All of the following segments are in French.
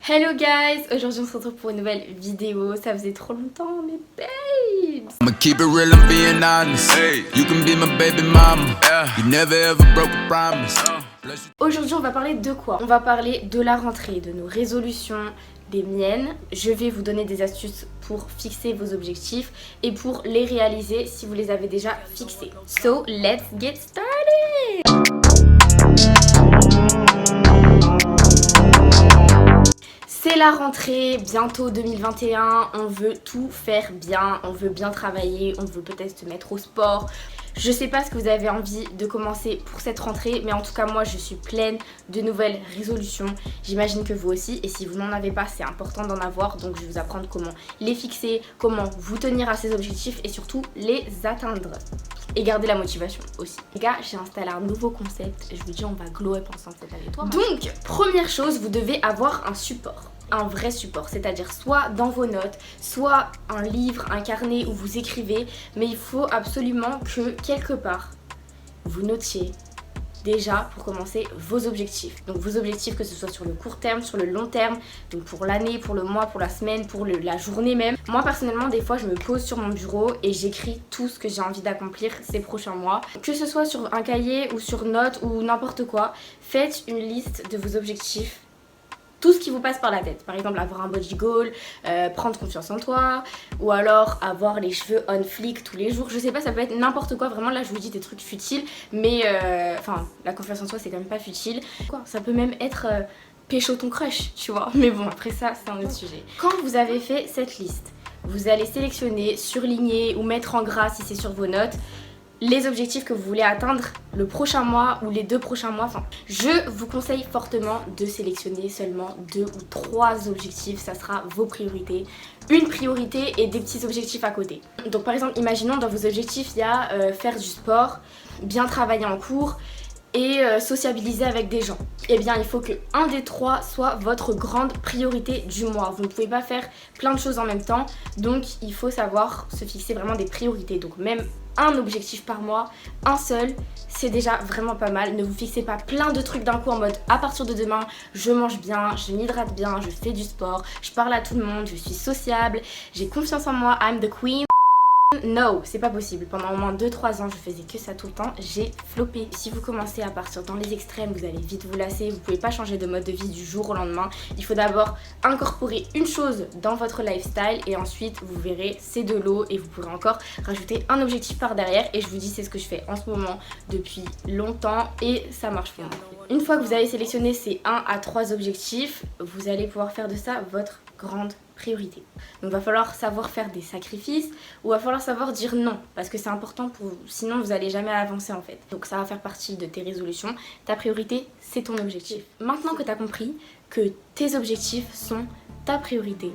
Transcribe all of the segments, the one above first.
Hello guys, aujourd'hui on se retrouve pour une nouvelle vidéo, ça faisait trop longtemps mais babes. I'ma keep it real, I'm being honest. Hey, you can be my baby mama. Yeah. You never ever broke a promise. Aujourd'hui on va parler de quoi? On va parler de la rentrée, de nos résolutions, des miennes. Je vais vous donner des astuces pour fixer vos objectifs et pour les réaliser si vous les avez déjà fixés. So let's get started! C'est la rentrée, bientôt 2021, on veut tout faire bien, on veut bien travailler, on veut peut-être se mettre au sport. Je sais pas ce que vous avez envie de commencer pour cette rentrée, mais en tout cas moi je suis pleine de nouvelles résolutions. J'imagine que vous aussi, et si vous n'en avez pas, c'est important d'en avoir. Donc je vais vous apprendre comment les fixer, comment vous tenir à ces objectifs et surtout les atteindre. Et garder la motivation aussi. Les gars, j'ai installé un nouveau concept, je vous dis on va glow up ensemble cette année. Toi, donc, première chose, vous devez avoir un support. Un vrai support, c'est-à-dire soit dans vos notes, soit un livre, un carnet où vous écrivez, mais il faut absolument que quelque part vous notiez déjà pour commencer vos objectifs. Donc vos objectifs, que ce soit sur le court terme, sur le long terme, donc pour l'année, pour le mois, pour la semaine, pour la journée même. Moi personnellement, des fois je me pose sur mon bureau et j'écris tout ce que j'ai envie d'accomplir ces prochains mois. Que ce soit sur un cahier ou sur notes ou n'importe quoi, faites une liste de vos objectifs. Tout ce qui vous passe par la tête, par exemple avoir un body goal, prendre confiance en toi, ou alors avoir les cheveux on flick tous les jours, je sais pas, ça peut être n'importe quoi, vraiment là je vous dis des trucs futiles, mais enfin la confiance en soi c'est quand même pas futile. Quoi, ça peut même être pécho ton crush, tu vois, mais bon après ça c'est un autre sujet. Quand vous avez fait cette liste, vous allez sélectionner, surligner ou mettre en gras si c'est sur vos notes, les objectifs que vous voulez atteindre le prochain mois ou les 2 prochains mois. Enfin, je vous conseille fortement de sélectionner seulement 2 ou 3 objectifs, ça sera vos priorités. Une priorité et des petits objectifs à côté. Donc par exemple, imaginons dans vos objectifs, il y a faire du sport, bien travailler en cours et sociabiliser avec des gens. Eh bien il faut que un des 3 soit votre grande priorité du mois. Vous ne pouvez pas faire plein de choses en même temps, donc il faut savoir se fixer vraiment des priorités. Donc même un objectif par mois, un seul, c'est déjà vraiment pas mal. Ne vous fixez pas plein de trucs d'un coup en mode à partir de demain, je mange bien, je m'hydrate bien, je fais du sport, je parle à tout le monde, je suis sociable, j'ai confiance en moi, I'm the queen. No, c'est pas possible. Pendant au moins 2-3 ans, je faisais que ça tout le temps, j'ai floppé. Si vous commencez à partir dans les extrêmes, vous allez vite vous lasser, vous pouvez pas changer de mode de vie du jour au lendemain. Il faut d'abord incorporer une chose dans votre lifestyle et ensuite vous verrez, c'est de l'eau et vous pourrez encore rajouter un objectif par derrière. Et je vous dis, c'est ce que je fais en ce moment depuis longtemps et ça marche pour moi. Une fois que vous avez sélectionné ces 1 à 3 objectifs, vous allez pouvoir faire de ça votre grande priorité. Donc va falloir savoir faire des sacrifices ou va falloir savoir dire non parce que c'est important pour vous, sinon vous allez jamais avancer en fait. Donc ça va faire partie de tes résolutions. Ta priorité, c'est ton objectif. Maintenant que tu as compris que tes objectifs sont ta priorité,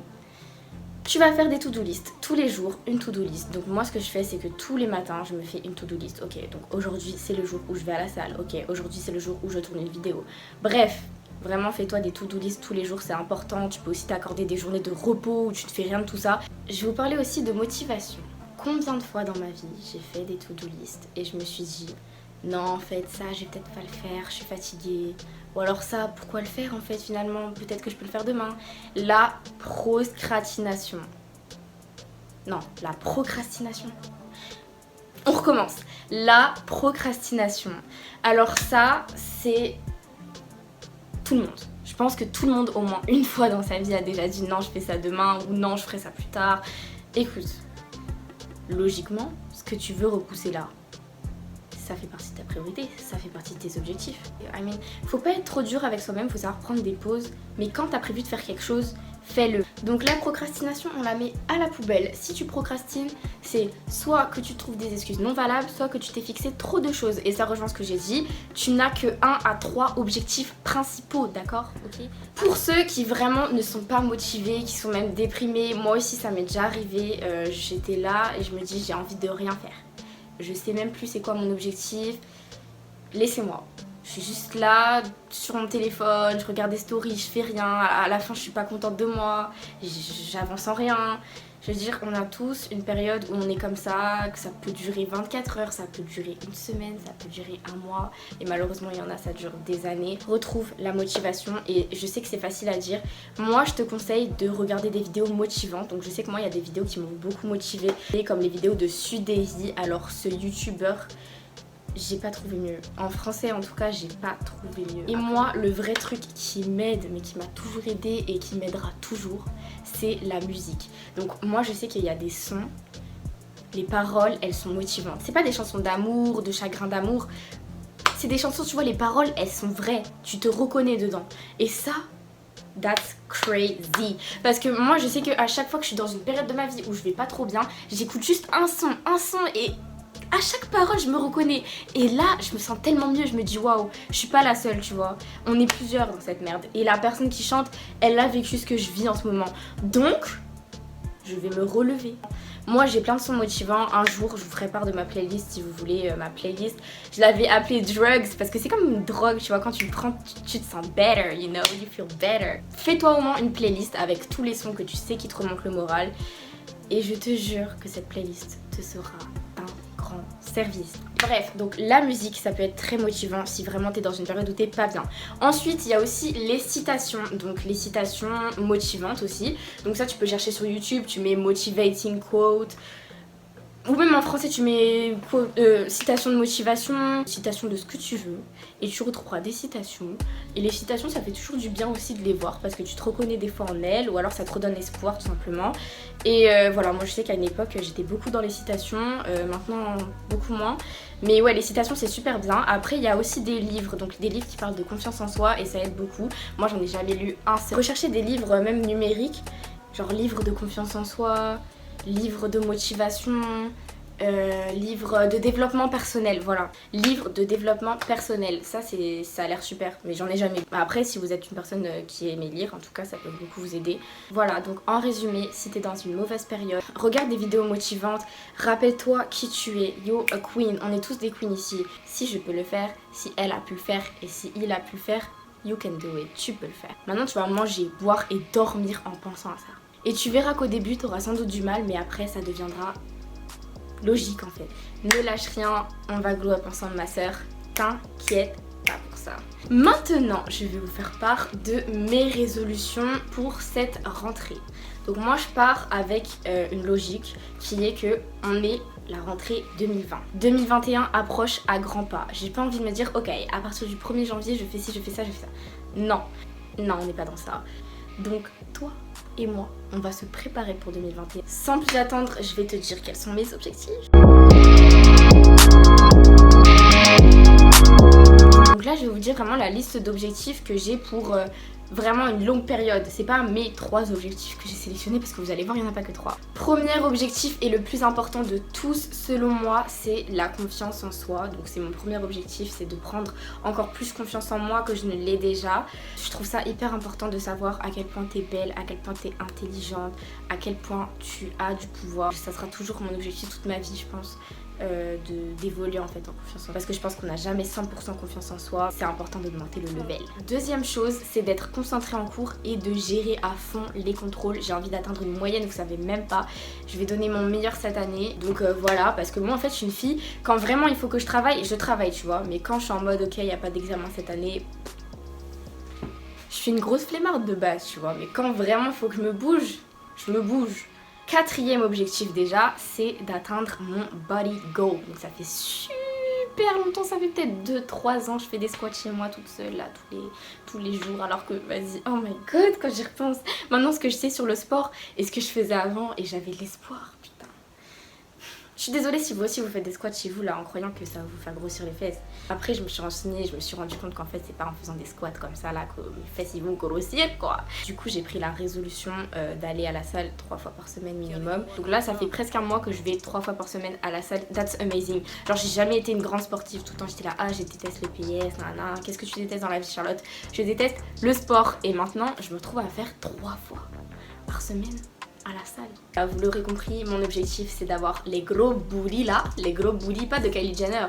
tu vas faire des to-do list tous les jours, une to-do list. Donc moi ce que je fais c'est que tous les matins je me fais une to-do list. Ok, donc aujourd'hui c'est le jour où je vais à la salle. Ok, aujourd'hui c'est le jour où je tourne une vidéo. Bref, vraiment fais-toi des to-do list tous les jours, c'est important. Tu peux aussi t'accorder des journées de repos où tu ne fais rien de tout ça. Je vais vous parler aussi de motivation. Combien de fois dans ma vie j'ai fait des to-do list et je me suis dit non en fait ça je vais peut-être pas le faire, je suis fatiguée. Ou alors ça, pourquoi le faire en fait finalement, peut-être que je peux le faire demain. La procrastination. Non, la procrastination. On recommence. La procrastination. Alors ça, c'est tout le monde. Je pense que tout le monde au moins une fois dans sa vie a déjà dit non je fais ça demain ou non je ferai ça plus tard. Écoute, logiquement, ce que tu veux repousser là, ça fait partie de ta priorité, ça fait partie de tes objectifs. Faut pas être trop dur avec soi-même, faut savoir prendre des pauses, mais quand t'as prévu de faire quelque chose, fais-le. Donc la procrastination, on la met à la poubelle. Si tu procrastines, c'est soit que tu trouves des excuses non valables, soit que tu t'es fixé trop de choses. Et ça rejoint ce que j'ai dit, tu n'as que 1 à 3 objectifs principaux, d'accord? Ok. Pour ceux qui vraiment ne sont pas motivés, qui sont même déprimés, moi aussi ça m'est déjà arrivé, j'étais là et je me dis j'ai envie de rien faire. Je sais même plus c'est quoi mon objectif, laissez-moi. Je suis juste là, sur mon téléphone, je regarde des stories, je fais rien. À la fin, je suis pas contente de moi, j'avance en rien. Je veux dire, on a tous une période où on est comme ça, que ça peut durer 24 heures, ça peut durer une semaine, ça peut durer un mois. Et malheureusement, il y en a, ça dure des années. Retrouve la motivation et je sais que c'est facile à dire. Moi, je te conseille de regarder des vidéos motivantes. Donc je sais que moi, il y a des vidéos qui m'ont beaucoup motivée, comme les vidéos de Sudesi. Alors ce youtubeur, j'ai pas trouvé mieux. En français en tout cas, j'ai pas trouvé mieux. Et moi, le vrai truc qui m'aide, mais qui m'a toujours aidé et qui m'aidera toujours, c'est la musique. Donc moi, je sais qu'il y a des sons, les paroles, elles sont motivantes. C'est pas des chansons d'amour, de chagrin d'amour. C'est des chansons, tu vois, les paroles, elles sont vraies. Tu te reconnais dedans. Et ça, that's crazy. Parce que moi, je sais qu'à chaque fois que je suis dans une période de ma vie où je vais pas trop bien, j'écoute juste un son et à chaque parole, je me reconnais. Et là, je me sens tellement mieux. Je me dis, waouh, je suis pas la seule, tu vois. On est plusieurs dans cette merde. Et la personne qui chante, elle a vécu ce que je vis en ce moment. Donc, je vais me relever. Moi, j'ai plein de sons motivants. Un jour, je vous ferai part de ma playlist si vous voulez ma playlist. Je l'avais appelée Drugs parce que c'est comme une drogue, tu vois. Quand tu le prends, tu te sens better, you know, you feel better. Fais-toi au moins une playlist avec tous les sons que tu sais qui te remontent le moral. Et je te jure que cette playlist te sera service. Bref, donc la musique, ça peut être très motivant si vraiment t'es dans une période où t'es pas bien. Ensuite, il y a aussi les citations, donc les citations motivantes aussi. Donc ça, tu peux chercher sur YouTube, tu mets motivating quote. Ou même en français, tu mets citation de motivation, citation de ce que tu veux. Et tu retrouveras des citations. Et les citations, ça fait toujours du bien aussi de les voir parce que tu te reconnais des fois en elles ou alors ça te redonne espoir tout simplement. Et voilà, moi je sais qu'à une époque, j'étais beaucoup dans les citations. Maintenant, beaucoup moins. Mais ouais, les citations, c'est super bien. Après, il y a aussi des livres. Donc des livres qui parlent de confiance en soi et ça aide beaucoup. Moi, j'en ai jamais lu un seul. Recherchez des livres même numériques. Genre livres de confiance en soi, livre de motivation, livre de développement personnel, voilà. Livre de développement personnel, ça a l'air super, mais j'en ai jamais. Après, si vous êtes une personne qui aime lire, en tout cas, ça peut beaucoup vous aider. Voilà, donc en résumé, si t'es dans une mauvaise période, regarde des vidéos motivantes, rappelle-toi qui tu es, yo a queen, on est tous des queens ici. Si je peux le faire, si elle a pu le faire et si il a pu le faire, you can do it, tu peux le faire. Maintenant, tu vas manger, boire et dormir en pensant à ça. Et tu verras qu'au début, tu auras sans doute du mal, mais après, ça deviendra logique en fait. Ne lâche rien, on va glow up ensemble ma soeur. T'inquiète pas pour ça. Maintenant, je vais vous faire part de mes résolutions pour cette rentrée. Donc moi, je pars avec une logique qui est que on est la rentrée 2020. 2021 approche à grands pas. J'ai pas envie de me dire, ok, à partir du 1er janvier, je fais ci, je fais ça, je fais ça. Non, non, on n'est pas dans ça. Donc toi et moi, on va se préparer pour 2021. Sans plus attendre, je vais te dire quels sont mes objectifs. Donc là, je vais vous dire vraiment la liste d'objectifs que j'ai pour vraiment une longue période. C'est pas mes 3 objectifs que j'ai sélectionnés parce que vous allez voir, il n'y en a pas que 3. Premier objectif et le plus important de tous selon moi, c'est la confiance en soi. Donc c'est mon premier objectif, c'est de prendre encore plus confiance en moi que je ne l'ai déjà. Je trouve ça hyper important de savoir à quel point t'es belle, à quel point t'es intelligente, à quel point tu as du pouvoir. Ça sera toujours mon objectif toute ma vie, je pense. D'évoluer en fait en confiance en soi parce que je pense qu'on n'a jamais 100% confiance en soi, c'est important d'augmenter le level. Deuxième chose, c'est d'être concentré en cours et de gérer à fond les contrôles. J'ai envie d'atteindre une moyenne, vous savez même pas, je vais donner mon meilleur cette année, donc voilà, parce que moi en fait je suis une fille, quand vraiment il faut que je travaille tu vois, mais quand je suis en mode ok, il n'y a pas d'examen cette année, je suis une grosse flemmarde de base, tu vois, mais quand vraiment il faut que je me bouge, je me bouge. Quatrième objectif déjà, c'est d'atteindre mon body goal. Donc ça fait super longtemps, ça fait peut-être 2-3 ans je fais des squats chez moi toute seule là tous les jours, alors que vas-y, oh my god, quand j'y repense. Maintenant ce que je sais sur le sport et ce que je faisais avant, et j'avais de l'espoir, putain. Je suis désolée si vous aussi vous faites des squats chez vous là en croyant que ça va vous faire grossir les fesses. Après je me suis renseignée, je me suis rendu compte qu'en fait c'est pas en faisant des squats comme ça là que mes fesses ils vont grossir quoi. Du coup j'ai pris la résolution d'aller à la salle 3 fois par semaine minimum. Donc là ça fait presque un mois que je vais 3 fois par semaine à la salle. That's amazing. Genre j'ai jamais été une grande sportive, tout le temps j'étais là, ah je déteste le PS, nanana. Qu'est-ce que tu détestes dans la vie Charlotte? Je déteste le sport et maintenant je me trouve à faire 3 fois par semaine à la salle. Vous l'aurez compris, mon objectif c'est d'avoir les gros booty là, les gros booty, pas de Kylie Jenner,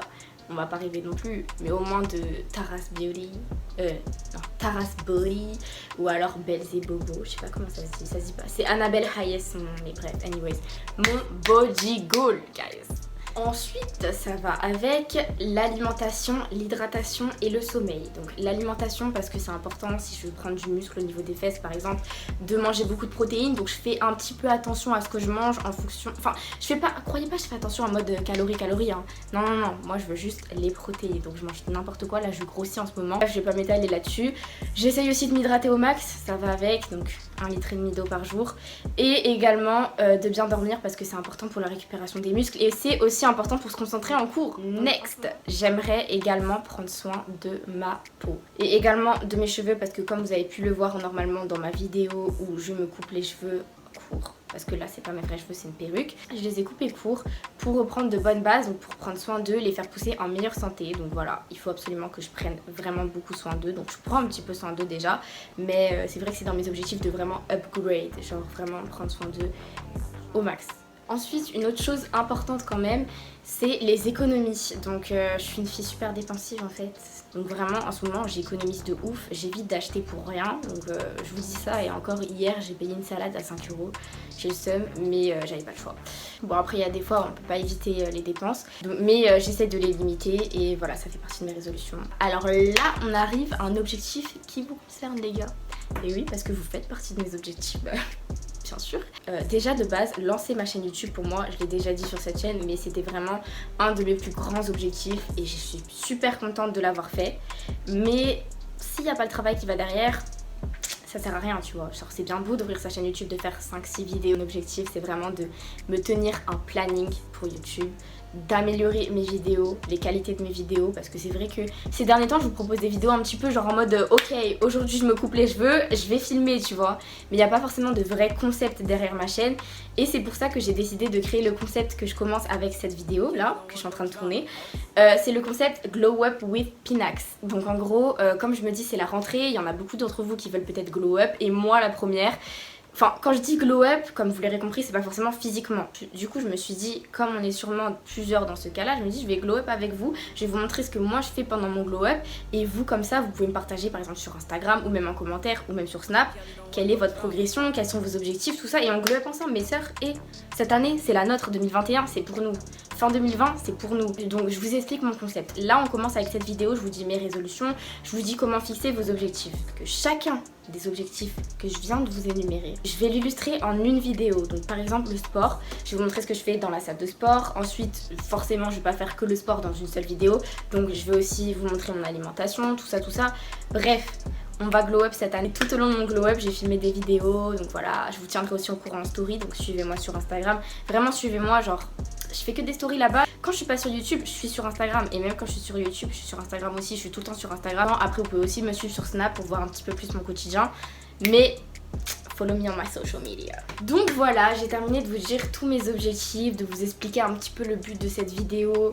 on va pas rêver non plus, mais au moins de Taras Beauty, non, Taras Body, ou alors Belzebobo, je sais pas comment ça se dit pas. C'est Annabelle Hayes son nom, mais bref, anyways. Mon body goal, guys. Ensuite, ça va avec l'alimentation, l'hydratation et le sommeil. Donc l'alimentation parce que c'est important si je veux prendre du muscle au niveau des fesses par exemple, de manger beaucoup de protéines. Donc je fais un petit peu attention à ce que je mange en fonction... Enfin, je fais pas, croyez pas, je fais attention en mode calories hein. Non, moi je veux juste les protéines. Donc je mange n'importe quoi, là je grossis en ce moment. Bref, je vais pas m'étaler là-dessus. J'essaye aussi de m'hydrater au max, ça va avec, donc 1,5 litre d'eau par jour. Et également de bien dormir parce que c'est important pour la récupération des muscles. Et c'est aussi important pour se concentrer en cours. Next, j'aimerais également prendre soin de ma peau et également de mes cheveux parce que comme vous avez pu le voir normalement dans ma vidéo où je me coupe les cheveux courts, parce que là c'est pas mes vrais cheveux, c'est une perruque, je les ai coupés courts pour reprendre de bonnes bases, donc pour prendre soin d'eux, les faire pousser en meilleure santé. Donc voilà, il faut absolument que je prenne vraiment beaucoup soin d'eux, donc je prends un petit peu soin d'eux déjà, mais c'est vrai que c'est dans mes objectifs de vraiment upgrade, genre vraiment prendre soin d'eux au max. Ensuite, une autre chose importante quand même, c'est les économies. Donc je suis une fille super dépensive en fait. Donc vraiment en ce moment j'économise de ouf. J'évite d'acheter pour rien. Donc je vous dis ça et encore hier j'ai payé une salade à 5 €. J'ai le seum mais j'avais pas le choix. Bon après il y a des fois on peut pas éviter les dépenses. Donc, mais j'essaie de les limiter et voilà, ça fait partie de mes résolutions. Alors là on arrive à un objectif qui vous concerne les gars. Et oui, parce que vous faites partie de mes objectifs. Bien sûr. Déjà de base, lancer ma chaîne YouTube pour moi, je l'ai déjà dit sur cette chaîne, mais c'était vraiment un de mes plus grands objectifs et je suis super contente de l'avoir fait. Mais s'il n'y a pas le travail qui va derrière, ça sert à rien, tu vois. Genre c'est bien beau d'ouvrir sa chaîne YouTube, de faire 5-6 vidéos. Mon objectif c'est vraiment de me tenir un planning pour YouTube, d'améliorer mes vidéos, les qualités de mes vidéos, parce que c'est vrai que ces derniers temps je vous propose des vidéos un petit peu genre en mode ok, aujourd'hui je me coupe les cheveux, je vais filmer, tu vois, mais il n'y a pas forcément de vrai concept derrière ma chaîne et c'est pour ça que j'ai décidé de créer le concept que je commence avec cette vidéo là, que je suis en train de tourner. C'est le concept Glow Up with Pinax. Donc en gros, comme je me dis c'est la rentrée, il y en a beaucoup d'entre vous qui veulent peut-être glow up et moi la première. Enfin, quand je dis glow up, comme vous l'aurez compris, c'est pas forcément physiquement. Du coup, je me suis dit, comme on est sûrement plusieurs dans ce cas-là, je me dis, je vais glow up avec vous. Je vais vous montrer ce que moi je fais pendant mon glow up. Et vous, comme ça, vous pouvez me partager par exemple sur Instagram ou même en commentaire ou même sur Snap. Quelle est votre progression, quels sont vos objectifs, tout ça. Et on glow up ensemble, mes sœurs. Et cette année, c'est la nôtre, 2021, c'est pour nous. Fin 2020, c'est pour nous. Donc, je vous explique mon concept. Là, on commence avec cette vidéo, je vous dis mes résolutions. Je vous dis comment fixer vos objectifs. Que chacun des objectifs que je viens de vous énumérer, je vais l'illustrer en une vidéo. Donc par exemple le sport, je vais vous montrer ce que je fais dans la salle de sport. Ensuite forcément je vais pas faire que le sport dans une seule vidéo, donc je vais aussi vous montrer mon alimentation, tout ça. Bref, on va glow up cette année. Tout au long de mon glow up j'ai filmé des vidéos, donc voilà, je vous tiendrai aussi au courant en story, donc suivez-moi sur Instagram. Vraiment suivez-moi, genre je fais que des stories là-bas. Quand je suis pas sur YouTube, je suis sur Instagram. Et même quand je suis sur YouTube, je suis sur Instagram aussi. Je suis tout le temps sur Instagram. Après, vous pouvez aussi me suivre sur Snap pour voir un petit peu plus mon quotidien. Mais follow me on my social media. Donc voilà, j'ai terminé de vous dire tous mes objectifs, de vous expliquer un petit peu le but de cette vidéo.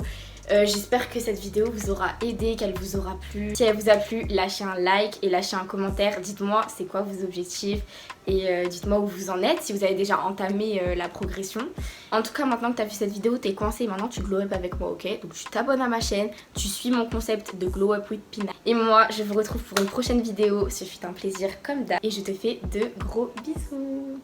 J'espère que cette vidéo vous aura aidé, qu'elle vous aura plu. Si elle vous a plu, lâchez un like et lâchez un commentaire. Dites-moi c'est quoi vos objectifs et dites-moi où vous en êtes, si vous avez déjà entamé la progression. En tout cas, maintenant que tu as vu cette vidéo, t'es coincé, maintenant tu glow up avec moi, ok? Donc tu t'abonnes à ma chaîne, tu suis mon concept de glow up with Pinax. Et moi, je vous retrouve pour une prochaine vidéo. Ce fut un plaisir comme d'hab et je te fais de gros bisous.